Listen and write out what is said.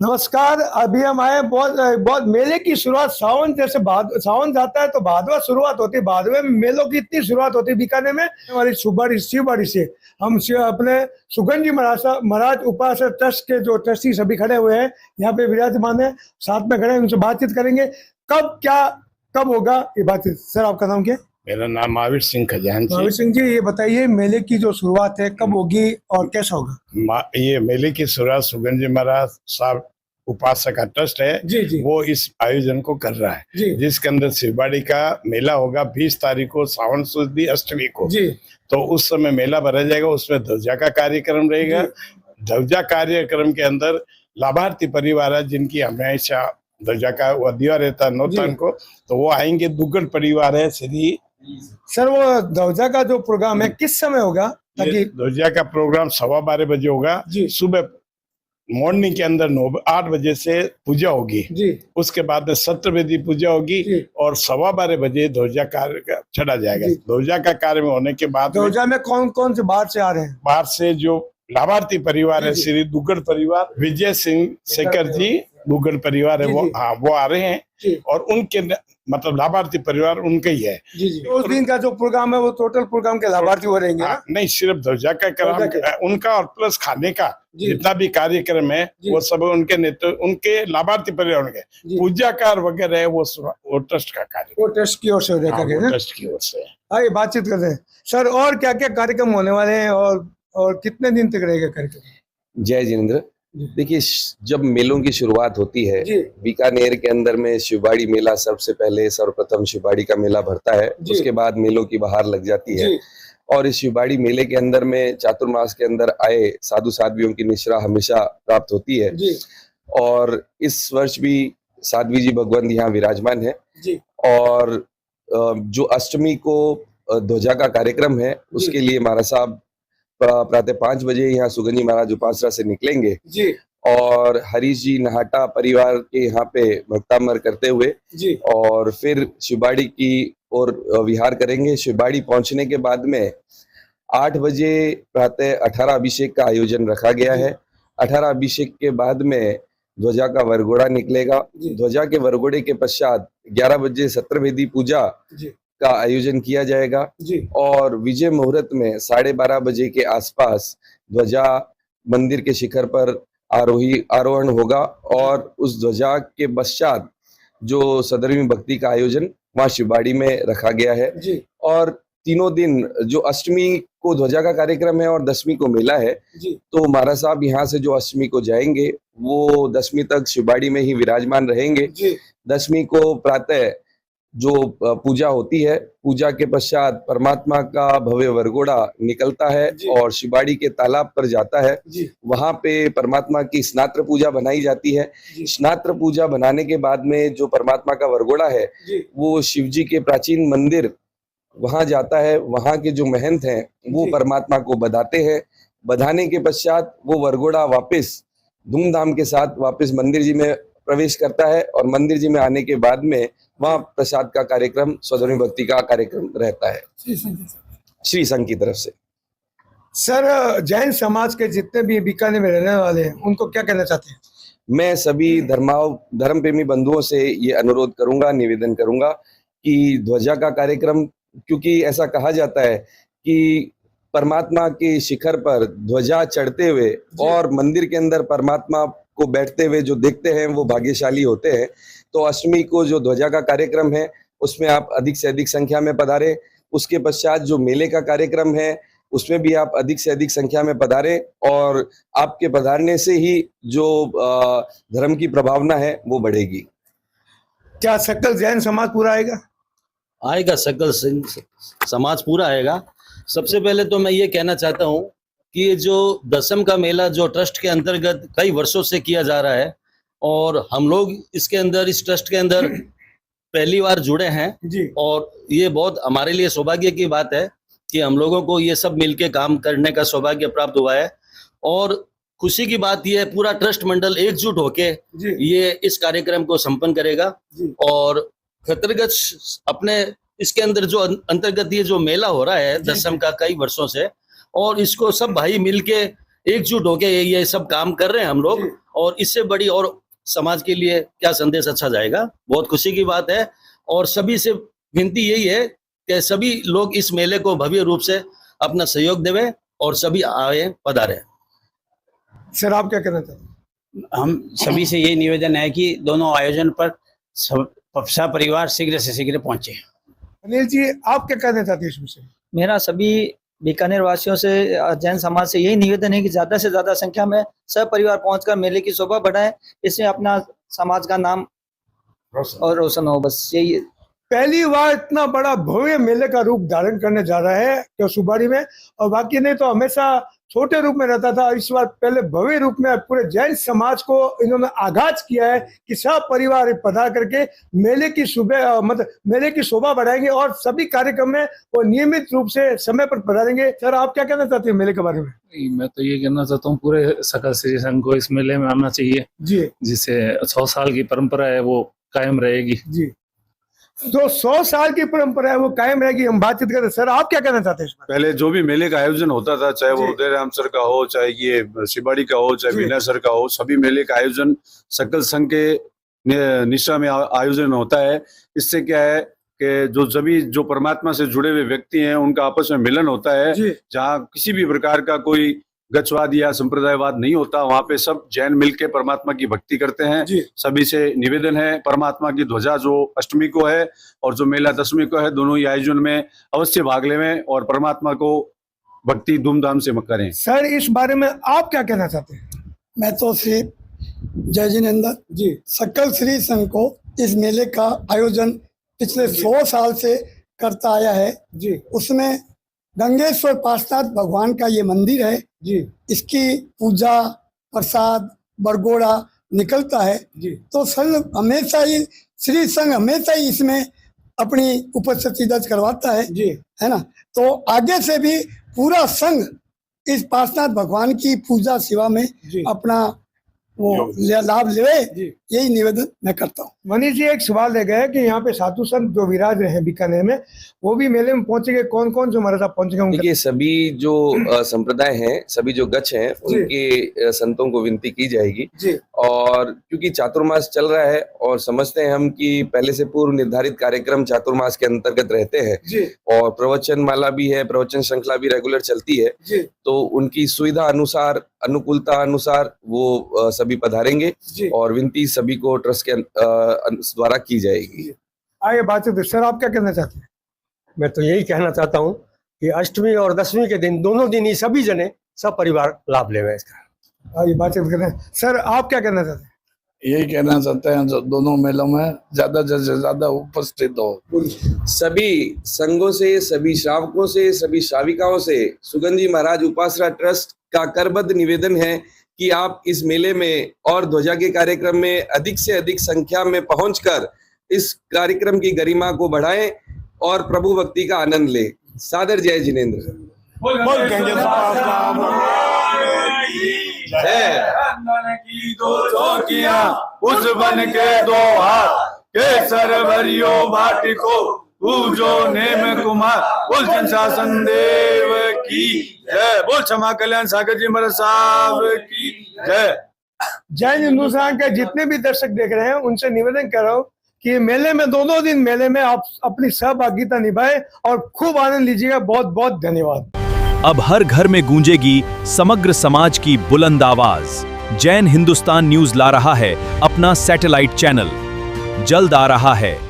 नमस्कार। अभी हम आए बहुत बहुत मेले की शुरुआत सावन जैसे सावन जाता है तो भादवा शुरुआत होती है। भादवे में मेलों की इतनी शुरुआत होती है बीकानेर में। हमारी शिवबाड़ी से हम अपने सुगन जी महाराज उपासक ट्रस्ट के जो ट्रस्टी सभी खड़े हुए हैं, यहाँ पे विराजमान है, साथ में खड़े हैं, उनसे बातचीत करेंगे। कब होगा ये बातचीत। सर, आपका नाम क्या है? मेरा नाम महावीर सिंह खजांची। महावीर सिंह जी, ये बताइए मेले की जो शुरुआत है कब होगी और कैसा होगा? ये मेले की शुरुआत सुगन जी महाराज साहब उपासक का ट्रस्ट है जी। वो इस आयोजन को कर रहा है, जिसके अंदर शिवबाड़ी का मेला होगा 20 तारीख को, सावन सुदी अष्टमी को जी। तो उस समय मेला भरा जाएगा, उसमें ध्वजा का कार्यक्रम रहेगा। ध्वजा कार्यक्रम के अंदर लाभार्थी परिवार है जिनकी हमेशा ध्वजा का वो दिया रहता है नौतन को, तो वो आएंगे। दुग्गल परिवार है श्री। सर, वो ध्वजा का जो प्रोग्राम है किस समय होगा? ताकि ध्वजा का प्रोग्राम 12:15 बजे होगा। सुबह मॉर्निंग के अंदर 8 बजे से पूजा होगी जी। उसके बाद में सत्रवेदी पूजा होगी और 12:15 बजे ध्वजा कार्य चढ़ा जाएगा। ध्वजा का कार्य में होने के बाद ध्वजा में कौन कौन से बाहर से आ रहे हैं? बाहर से जो लाभार्थी परिवार है, श्री दुग्गल परिवार, विजय सिंह शेखर जी दुग्गल परिवार है, वो आ रहे हैं और उनके मतलब लाभार्थी परिवार उनके ही है जी। उस दिन का जो प्रोग्राम है वो टोटल प्रोग्राम के लाभार्थी हो रहेंगे ना? नहीं, सिर्फ ध्वजा का कार्यक्रम उनका और प्लस खाने का जितना भी कार्यक्रम है वो सब उनके नेतृत्व उनके लाभार्थी परिवार के। पूजा कार वगैरह है वो ट्रस्ट का कार्य, वो ट्रस्ट की ओर से ट्रस्ट की ओर से। आइए बातचीत करते हैं। सर, और क्या क्या कार्यक्रम होने वाले हैं और कितने दिन तक रहेगा कार्यक्रम? जय जिनेंद्र। देखिए, जब मेलों की शुरुआत होती है बीकानेर के अंदर में शिवबाड़ी मेला सबसे पहले सर्वप्रथम शिवबाड़ी का मेला भरता है, उसके बाद मेलों की बहार लग जाती है और इस शिवबाड़ी मेले के अंदर में चातुर्मास के अंदर आए साधु साध्वियों की निश्रा हमेशा प्राप्त होती है और इस वर्ष भी साध्वी जी भगवंत यहाँ विराजमान है और जो अष्टमी को ध्वजा का कार्यक्रम है उसके लिए महाराज साहब प्रातः 5 बजे यहाँ सुगंजी महाराज उपासरा से निकलेंगे जी। और हरीश जी नहाटा परिवार के यहाँ पे भक्तामर करते हुए जी। और फिर शिवबाड़ी की ओर विहार करेंगे। शिवबाड़ी पहुंचने के बाद में 8 बजे प्रातः 18 अभिषेक का आयोजन रखा गया है। 18 अभिषेक के बाद में ध्वजा का वरघोड़ा निकलेगा। ध्वजा के वरघोड़े के पश्चात 11 बजे सत्रवेदी पूजा का आयोजन किया जाएगा और विजय मुहूर्त में 12:30 बजे के आसपास ध्वजा मंदिर के शिखर पर आरोहण होगा और उस ध्वजा के पश्चात जो सदरवी भक्ति का आयोजन वहाँ शिवबाड़ी में रखा गया है और तीनों दिन जो अष्टमी को ध्वजा का कार्यक्रम है और 10वीं को मेला है, तो महाराज साहब यहाँ से जो अष्टमी को जाएंगे वो 10वीं तक शिवबाड़ी में ही विराजमान रहेंगे। 10वीं को प्रातः जो पूजा होती है, पूजा के पश्चात परमात्मा का भव्य वरघोड़ा निकलता है और शिवबाड़ी के तालाब पर जाता है। वहां पे परमात्मा की स्नात्र पूजा बनाई जाती है। स्नात्र पूजा बनाने के बाद में जो परमात्मा का वरघोड़ा है वो शिवजी के प्राचीन मंदिर वहां जाता है। वहां के जो महंत हैं वो परमात्मा को बधाते हैं। बधाने के पश्चात वो वरघोड़ा वापस धूमधाम के साथ वापस मंदिर जी में प्रवेश करता है और मंदिर जी में आने के बाद में वहाँ प्रसाद का कार्यक्रम, स्वधर्मी भक्ति का कार्यक्रम रहता है श्री संघ की तरफ से। सर, जैन समाज के जितने भी बीकानेर में रहने वाले हैं उनको क्या कहना चाहते हैं? मैं सभी धर्म प्रेमी बंधुओं से ये अनुरोध करूंगा, निवेदन करूंगा कि ध्वजा का कार्यक्रम, क्योंकि ऐसा कहा जाता है कि परमात्मा के शिखर पर ध्वजा चढ़ते हुए और मंदिर के अंदर परमात्मा को बैठते हुए जो देखते हैं वो भाग्यशाली होते हैं। तो अष्टमी को जो ध्वजा का कार्यक्रम है उसमें आप अधिक से अधिक संख्या में पधारें। उसके पश्चात जो मेले का कार्यक्रम है उसमें भी आप अधिक से अधिक संख्या में पधारें और आपके पधारने से ही जो धर्म की प्रभावना है वो बढ़ेगी। क्या सकल जैन समाज पूरा आएगा? आएगा, सकल समाज पूरा आएगा। सबसे पहले तो मैं ये कहना चाहता हूँ कि ये जो दशम का मेला जो ट्रस्ट के अंतर्गत कई वर्षों से किया जा रहा है और हम लोग इसके अंदर, इस ट्रस्ट के अंदर पहली बार जुड़े हैं और ये बहुत हमारे लिए सौभाग्य की बात है कि हम लोगों को ये सब मिलके काम करने का सौभाग्य प्राप्त हुआ है। और खुशी की बात ये है पूरा ट्रस्ट मंडल एकजुट होके ये इस कार्यक्रम को संपन्न करेगा और खतरगत अपने इसके अंदर जो अंतर्गत ये जो मेला हो रहा है दशम का कई वर्षों से, और इसको सब भाई मिलके एकजुट होके ये सब काम कर रहे हैं हम लोग, और इससे बड़ी और समाज के लिए क्या संदेश अच्छा जाएगा। बहुत खुशी की बात है, और सभी से विनती यही है कि सभी लोग इस मेले को भव्य रूप से अपना सहयोग देवे और सभी आए पधारे। सर आप क्या कहना चाहते हैं? हम सभी से यही निवेदन है कि दोनों आयोजन पर सब परिवार शीघ्र से शीघ्र पहुंचे। अनिल जी आप क्या कहना चाहते हैं इस विषय में? मेरा सभी बीकानेर वासियों से, जैन समाज से यही निवेदन है कि ज्यादा से ज्यादा संख्या में सब परिवार पहुंचकर मेले की शोभा बढ़ाएं, इससे अपना समाज का नाम और रोशन हो। बस यही है। पहली बार इतना बड़ा भव्य मेले का रूप धारण करने जा रहा है तो सुबाड़ी में, और बाकी नहीं तो हमेशा छोटे रूप में रहता था। इस बार पहले भव्य रूप में पूरे जैन समाज को इन्होंने आगाज किया है कि सब परिवार पधार करके मेले की मेले की शोभा बढ़ाएंगे और सभी कार्यक्रम में वो नियमित रूप से समय पर पधारेंगे। सर आप क्या कहना चाहते हैं मेले के बारे में? मैं तो ये कहना चाहता हूँ पूरे सकल श्री संघ को इस मेले में आना चाहिए जी, जिससे 100 साल की परंपरा है वो कायम रहेगी। जी, जो 100 साल की परंपरा है वो कायम रहेगी। हम बातचीत करते हैं। सर आप क्या कहना चाहते हैं? पहले जो भी मेले का आयोजन होता था, चाहे वो उदयराम सर का हो, चाहे ये शिबाड़ी का हो, चाहे विनय सर का हो, सभी मेले का आयोजन सकल संघ के निशा में आयोजन होता है। इससे क्या है कि जो परमात्मा से जुड़े हुए व्यक्ति हैं उनका आपस में मिलन होता है, जहाँ किसी भी प्रकार का कोई गच्छवाद या संप्रदायवाद नहीं होता। वहाँ पे सब जैन मिलके परमात्मा की भक्ति करते हैं। सभी से निवेदन है, परमात्मा की ध्वजा जो अष्टमी को है और जो मेला दशमी को है, दोनों ही आयोजन में अवश्य भाग लें और परमात्मा को भक्ति धूमधाम से करें। सर इस बारे में आप क्या कहना चाहते हैं? मैं तो श्री जय जिनेंद्र जी सकल श्री संघ को इस मेले का आयोजन पिछले 100 साल से करता आया है जी। उसमें गंगेश्वर पार्श्वनाथ भगवान का ये मंदिर है जी। इसकी पूजा प्रसाद बरगोड़ा निकलता है जी। तो संघ हमेशा ही श्री संघ हमेशा ही इसमें अपनी उपस्थिति दर्ज करवाता है जी, है ना। तो आगे से भी पूरा संघ इस पार्श्वनाथ भगवान की पूजा सेवा में अपना वो लाभ ले, यही निवेदन मैं करता हूँ। मनीष जी एक सवाल रह गया है कि यहाँ पे साधु संत जो विराज रहे हैं बीकानेर में, वो भी मेले में पहुंचेंगे। कौन कौन जो हमारे साथ पहुंचेंगे? देखिए सभी जो संप्रदाय हैं, सभी जो गच्छ हैं, उनके संतों को विनती की जाएगी जी। और क्योंकि चातुर्मास चल रहा है और समझते हैं हम कि पहले से पूर्व निर्धारित कार्यक्रम चातुर्मास के अंतर्गत रहते हैं और प्रवचन माला भी है, प्रवचन श्रृंखला भी रेगुलर चलती है, तो उनकी सुविधा अनुसार, अनुकूलता अनुसार वो सभी पधारेंगे और विनती सभी को ट्रस्ट के द्वारा की जाएगी। आगे बातचीत। सर आप क्या कहना चाहते हैं? मैं तो यही कहना चाहता हूँ कि अष्टमी और दशमी के दिन दोनों दिन ही सभी जने सब परिवार लाभ लेवे इसका। आगे बातचीत करें। सर आप क्या कहना चाहते हैं? यही कहना चाहते हैं जो दोनों मेलों में ज्यादा से ज्यादा उपस्थित हो। सभी संघों से, सभी श्रावकों से, सभी श्राविकाओं से सुगंध जी महाराज उपासना ट्रस्ट का करबद्ध निवेदन है कि आप इस मेले में और ध्वजा के कार्यक्रम में अधिक से अधिक संख्या में पहुंचकर इस कार्यक्रम की गरिमा को बढ़ाएं और प्रभु भक्ति का आनंद ले। सादर जय जिनेंद्र। उस बन के दो हाथ केसर भरियो भाटी को पूजो नेम कुमार। बोल शासन देव की जय। बोल क्षमा कल्याण सागर जी महाराज साहब की जय। जैन हिंदुस्तान के जितने भी दर्शक देख रहे हैं उनसे निवेदन कर रहा हूँ कि मेले में दोनों दिन मेले में आप अपनी सहभागिता निभाएं और खूब आनंद लीजिएगा। बहुत बहुत धन्यवाद। अब हर घर में गूंजेगी समग्र समाज की बुलंद आवाज। जैन हिंदुस्तान न्यूज ला रहा है अपना सैटेलाइट चैनल। जल्द आ रहा है।